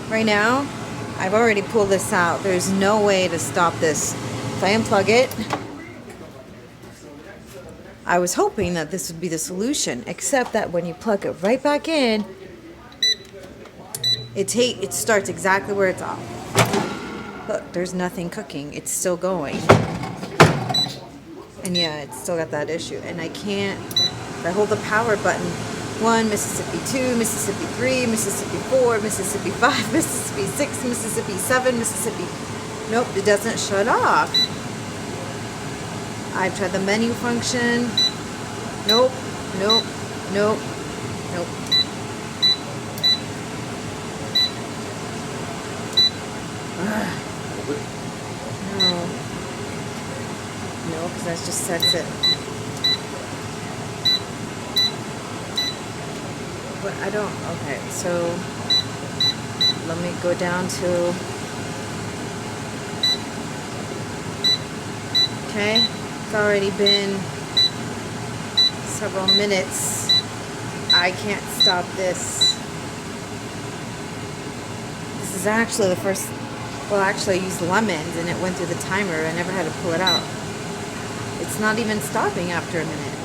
Right now, I've already pulled this out. There's no way to stop this. If I unplug it, I was hoping that this would be the solution, except that when you plug it right back in, it starts exactly where it's off. Look, there's nothing cooking. It's still going. And yeah, it's still got that issue. And I can't, if I hold the power button, 1, Mississippi 2, Mississippi 3, Mississippi 4, Mississippi 5, Mississippi 6, Mississippi 7, Mississippi... Nope, it doesn't shut off. I've tried the menu function. Nope, nope, nope, nope. No. No, because that just sets it. But I don't... Okay, so let me go down to... Okay, it's already been several minutes. I can't stop this. This is actually the first... Well, actually I used lemons and it went through the timer. I never had to pull it out. It's not even stopping after a minute.